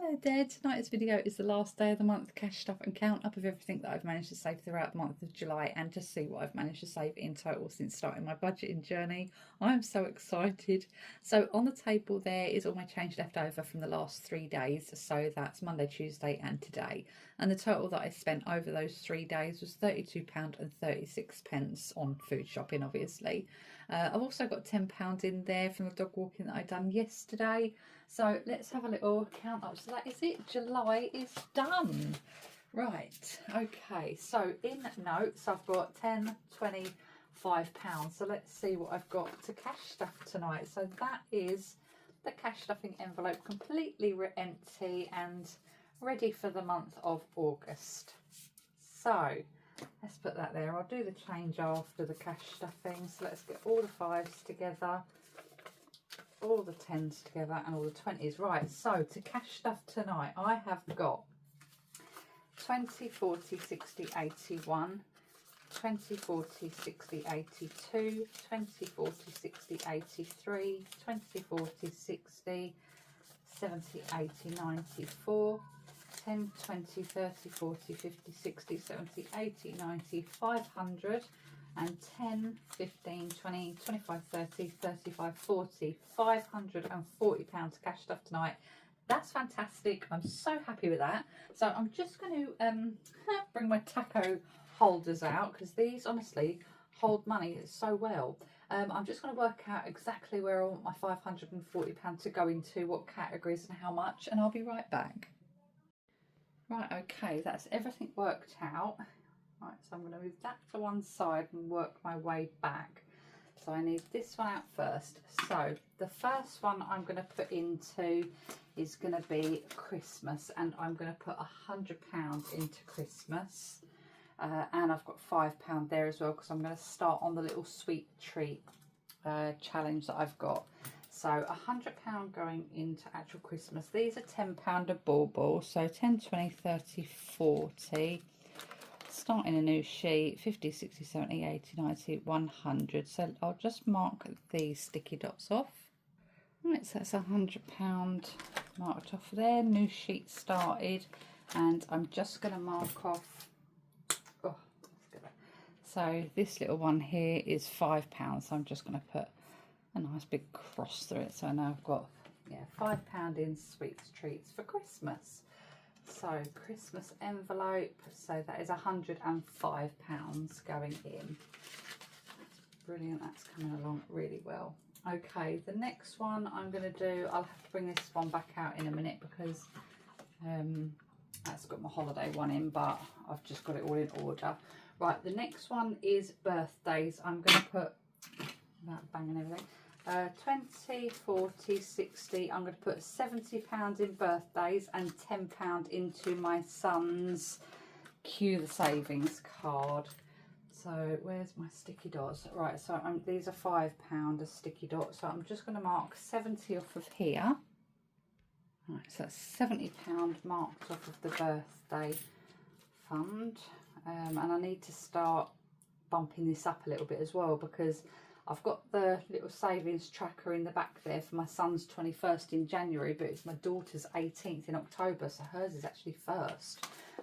Hello there, tonight's video is the last day of the month cash stuff and count up of everything that I've managed to save throughout the month of July and just see what I've managed to save in total since starting my budgeting journey. I'm so excited. So on the table there is all my change left over from the last 3 days, so that's Monday, Tuesday and today, and the total that I spent over those 3 days was £32.36 on food shopping, obviously. I've also got £10 in there from the dog walking that I done yesterday. So let's have a little count up. So that is it. July is done. Right. Okay. So in notes, I've got 10, 20, £5. So let's see what I've got to cash stuff tonight. So that is the cash stuffing envelope, completely empty and ready for the month of August. So let's put that there. I'll do the change after the cash stuffing. So let's get all the 5s together, all the 10s together and all the 20s. Right, so to cash stuff tonight, I have got 20, 40, 60, 81, 20, 40, 60, 82, 20, 40, 60, 83, 20, 40, 60, 70, 80, 94, 10, 20, 30, 40, 50, 60, 70, 80, 90, 500, and 10, 15, 20, 25, 30, 35, 40, £540 cash stuff tonight. That's fantastic. I'm so happy with that. So I'm just going to bring my taco holders out, because these honestly hold money so well. I'm just going to work out exactly where I want my £540 to go into, what categories and how much, and I'll be right back. Right, okay, that's everything worked out. Right, so I'm going to move that to one side and work my way back. So I need this one out first. So the first one I'm going to put into is going to be Christmas, and I'm going to put £100 into Christmas. And I've got £5 there as well, because I'm going to start on the little sweet treat challenge that I've got. So £100 going into actual Christmas. These are £10 a ball, so 10, 20, 30, 40. Starting a new sheet, 50, 60, 70, 80, 90, 100. So I'll just mark these sticky dots off. Right, so that's £100 marked off there. New sheet started, and I'm just going to mark off. Oh, so this little one here is £5. So I'm just going to put a nice big cross through it. So now I've got £5 in sweets treats for Christmas. So Christmas envelope, so that is £105 going in. That's brilliant, that's coming along really well. Okay, the next one I'm going to do, I'll have to bring this one back out in a minute, because that's got my holiday one in, but I've just got it all in order. Right, the next one is birthdays. I'm going to put, without banging everything, 20, 40, 60. I'm going to put £70 in birthdays and £10 into my son's Cue the Savings card. So where's my sticky dots? Right, so these are £5 a sticky dot. So I'm just going to mark 70 off of here. Right, so that's £70 marked off of the birthday fund. And I need to start bumping this up a little bit as well, because I've got the little savings tracker in the back there for my son's 21st in January, but it's my daughter's 18th in October, so hers is actually 1st.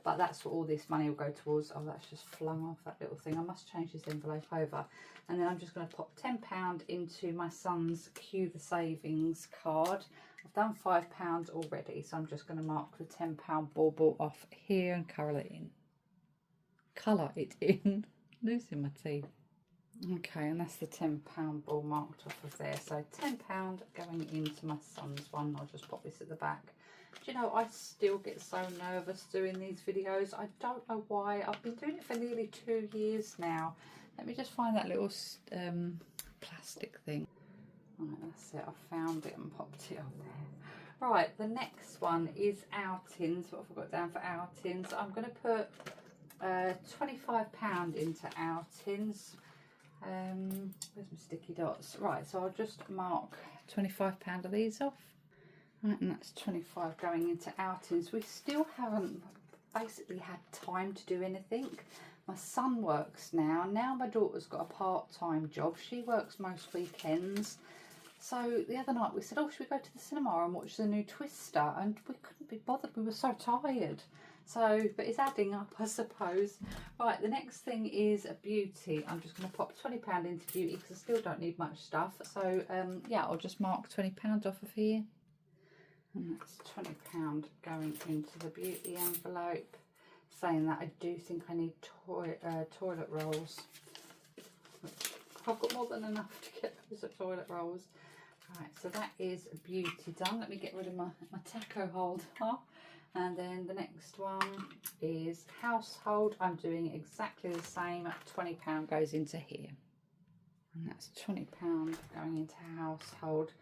But that's what all this money will go towards. Oh, that's just flung off, that little thing. I must change this envelope over. And then I'm just going to pop £10 into my son's Cue the Savings card. I've done £5 already, so I'm just going to mark the £10 bauble off here and colour it in. Colour it in. Losing my teeth. Okay, and that's the £10 ball marked off of there. So £10 going into my son's one. I'll just pop this at the back. Do you know, I still get so nervous doing these videos. I don't know why. I've been doing it for nearly 2 years now. Let me just find that little plastic thing. Right, that's it. I found it and popped it on there. Right, the next one is outings. What have I got down for outings? I'm going to put £25 into outings. Where's my sticky dots? Right, so I'll just mark £25 of these off. Right, and that's 25 going into outings. We still haven't basically had time to do anything. My son works now. Now my daughter's got a part-time job. She works most weekends. So the other night we said, oh, should we go to the cinema and watch the new Twister? And we couldn't couldn't be bothered. We were so tired. So, but it's adding up, I suppose. Right, the next thing is a beauty. I'm just going to pop £20 into beauty because I still don't need much stuff. So, yeah, I'll just mark £20 off of here. And that's £20 going into the beauty envelope. Saying that, I do think I need toilet rolls. I've got more than enough to get those toilet rolls. Right, so that is beauty done. Let me get rid of my taco holder. And then the next one is household. I'm doing exactly the same. £20 goes into here. And that's £20 going into household.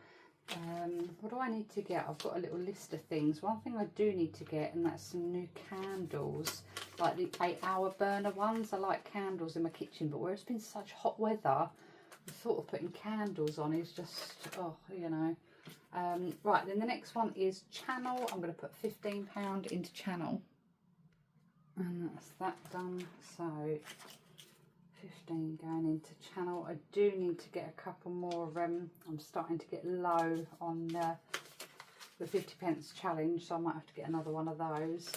What do I need to get? I've got a little list of things. One thing I do need to get, and that's some new candles, like the 8-hour burner ones. I like candles in my kitchen, but where it's been such hot weather, the thought of putting candles on is just, oh, you know. Right, then the next one is channel. I'm going to put £15 into channel. And that's that done. So 15 going into channel. I do need to get a couple more. I'm starting to get low on the 50p challenge, so I might have to get another one of those.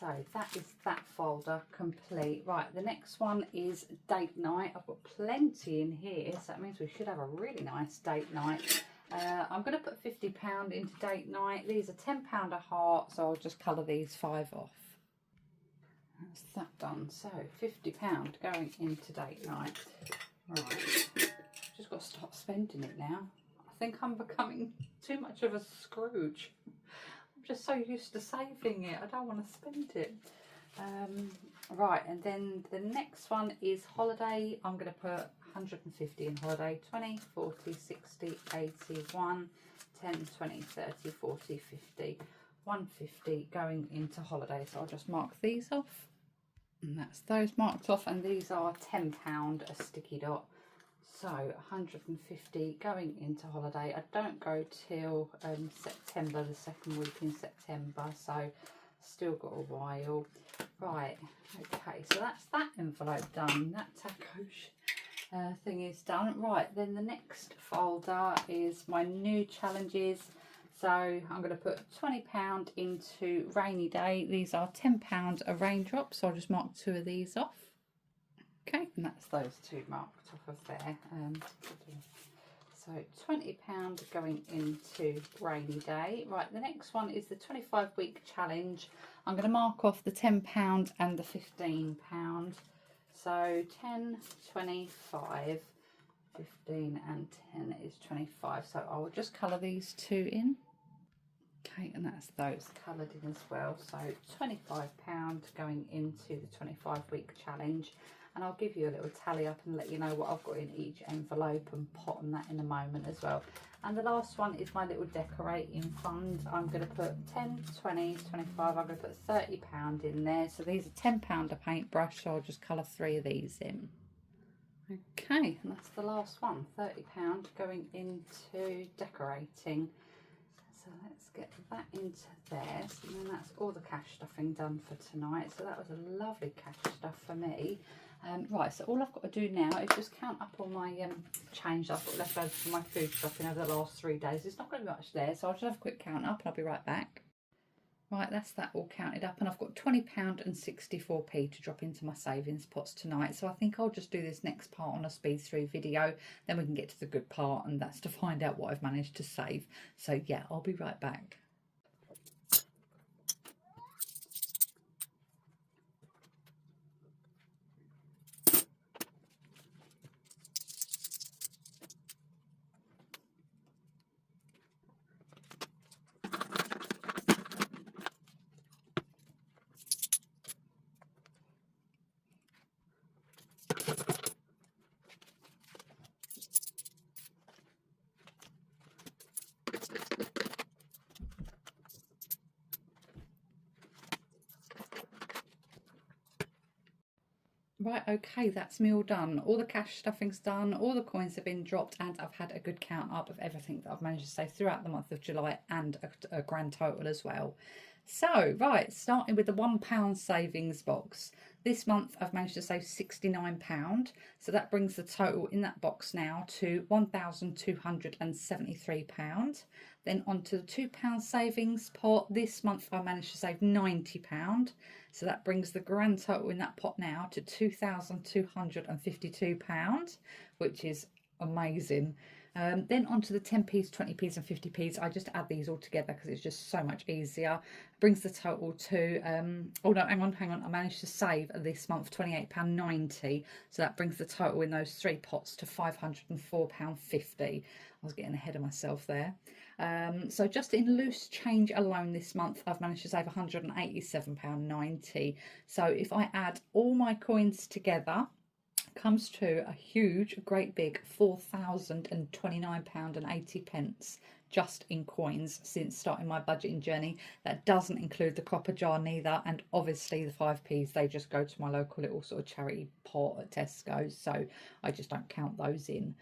So that is that folder complete. Right, the next one is date night. I've got plenty in here, so that means we should have a really nice date night. I'm going to put £50 into date night. These are £10 a heart, so I'll just colour these 5 off. That's that done. So £50 going into date night. Right, just got to start spending it now. I think I'm becoming too much of a Scrooge. I'm just so used to saving it. I don't want to spend it. Right, and then the next one is holiday. I'm going to put 150 in holiday. 20, 40, 60, 80, 1, 10, 20, 30, 40, 50. 150 going into holiday. So I'll just mark these off. And that's those marked off. And these are £10 a sticky dot. So 150 going into holiday. I don't go till September, the second week in September. So still got a while. Right, okay, so that's that envelope done. That taco thing is done. Right, then the next folder is my new challenges. So I'm going to put £20 into rainy day. These are £10 a raindrop, so I'll just mark 2 of these off. Okay, and that's those 2 marked off of there. So £20 going into rainy day. Right, the next one is the 25-week challenge. I'm going to mark off the £10 and the £15. So 10, 25, 15 and 10 is 25. So I will just colour these 2 in. Okay, and that's those coloured in as well. So £25 going into the 25-week challenge. And I'll give you a little tally up and let you know what I've got in each envelope and pot on that in a moment as well. And the last one is my little decorating fund. I'm going to put 10, 20, 25, I'm going to put £30 in there. So these are £10 a paintbrush, so I'll just colour 3 of these in. Okay, and that's the last one, £30 going into decorating. So let's get that into there. So then that's all the cash stuffing done for tonight. So that was a lovely cash stuff for me. Right, so all I've got to do now is just count up all my change I've got left over for my food shopping over the last 3 days. There's not going to be much there, so I'll just have a quick count up and I'll be right back. Right, that's that all counted up, and I've got £20 and 64p to drop into my savings pots tonight. So I think I'll just do this next part on a speed through video, then we can get to the good part, and that's to find out what I've managed to save. So yeah, I'll be right back. Right, okay, that's me all done. All the cash stuffing's done, all the coins have been dropped, and I've had a good count up of everything that I've managed to save throughout the month of July, and a grand total as well. So, right, starting with the £1 savings box. This month I've managed to save £69, so that brings the total in that box now to £1,273. Then onto the £2 savings pot. This month I managed to save £90. So that brings the grand total in that pot now to £2,252, which is amazing. Then onto the 10p's, 20p's and 50p's. I just add these all together because it's just so much easier. Brings the total to, oh no, hang on. I managed to save this month £28.90. So that brings the total in those three pots to £504.50. I was getting ahead of myself there. So just in loose change alone this month, I've managed to save £187.90. So if I add all my coins together, comes to a huge, great big £4,029.80 just in coins since starting my budgeting journey. That doesn't include the copper jar neither, and obviously the 5p's, they just go to my local little sort of charity pot at Tesco's, so I just don't count those in.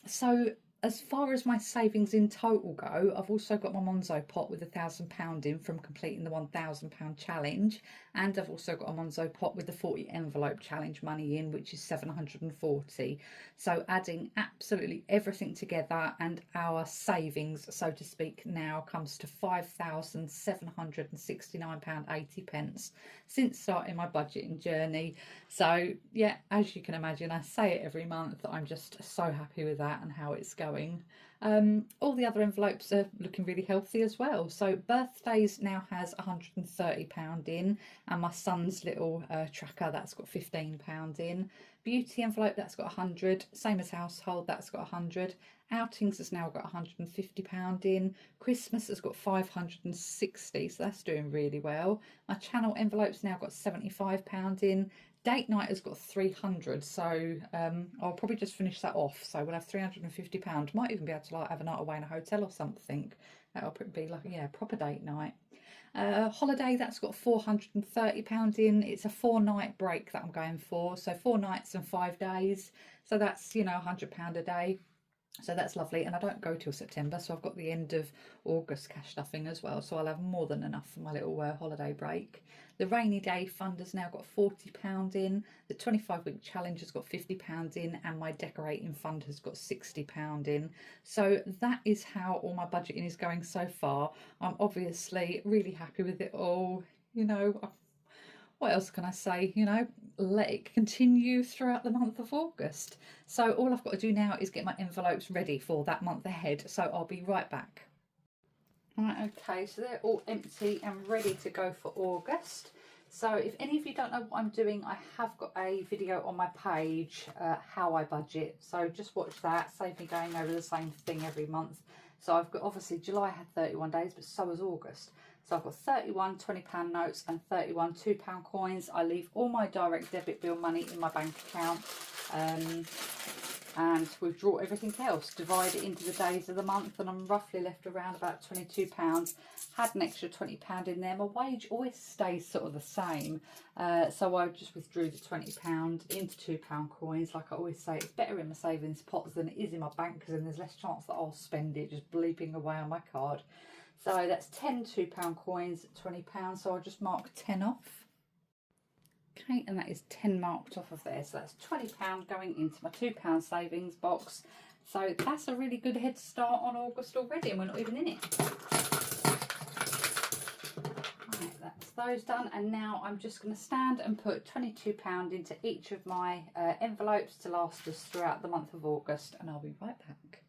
So as far as my savings in total go, I've also got my Monzo pot with £1,000 in from completing the £1,000 challenge, and I've also got a Monzo pot with the 40 envelope challenge money in, which is 740. So adding absolutely everything together, and our savings, so to speak, now comes to £5,769.80 since starting my budgeting journey. So yeah, as you can imagine, I say it every month, I'm just so happy with that and how it's going. All the other envelopes are looking really healthy as well. So birthdays now has £130 in, and my son's little tracker, that's got £15 in. Beauty envelope, that's got 100. Same as household, that's got 100. Outings has now got £150 in. Christmas has got 560, so that's doing really well. My channel envelope's now got £75 in. Date night has got 300, so I'll probably just finish that off. So we'll have £350. Might even be able to like have a night away in a hotel or something. That'll be like, yeah, proper date night. Holiday, that's got £430 in. It's a 4-night break that I'm going for, so 4 nights and 5 days. So that's, you know, £100 a day. So that's lovely, and I don't go till September, so I've got the end of August cash stuffing as well, so I'll have more than enough for my little holiday break. The rainy day fund has now got £40 in, the 25-week challenge has got £50 in, and my decorating fund has got £60 in. So that is how all my budgeting is going so far. I'm obviously really happy with it all. You know, what else can I say? You know, let it continue throughout the month of August. So all I've got to do now is get my envelopes ready for that month ahead. So I'll be right back. Right, okay, so they're all empty and ready to go for August. So if any of you don't know what I'm doing, I have got a video on my page, how I budget. So just watch that, save me going over the same thing every month. So I've got, obviously July had 31 days, but so has August. So I've got 31 £20 notes and 31 £2 coins. I leave all my direct debit bill money in my bank account, and withdraw everything else, divide it into the days of the month, and I'm roughly left around about £22. Had an extra £20 in there. My wage always stays sort of the same, so I just withdrew the £20 into £2 coins. Like I always say, it's better in my savings pots than it is in my bank, because then there's less chance that I'll spend it just bleeping away on my card. So that's 10 £2 coins at £20, so I'll just mark 10 off. Okay, and that is 10 marked off of there. So that's £20 going into my £2 savings box. So that's a really good head start on August already, and we're not even in it. Right, that's those done, and now I'm just going to stand and put £22 into each of my envelopes to last us throughout the month of August, and I'll be right back.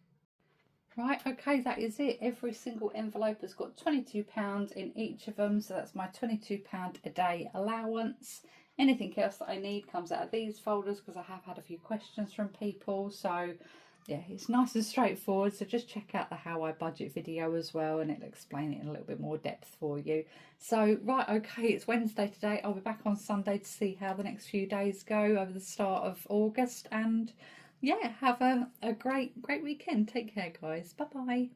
Right, okay, that is it. Every single envelope has got £22 in each of them, so that's my £22 a day allowance. Anything else that I need comes out of these folders, because I have had a few questions from people. So yeah, it's nice and straightforward. So just check out the How I Budget video as well, and it'll explain it in a little bit more depth for you. So right, okay, it's Wednesday today. I'll be back on Sunday to see how the next few days go over the start of August, and yeah, have a great weekend. Take care, guys. Bye bye.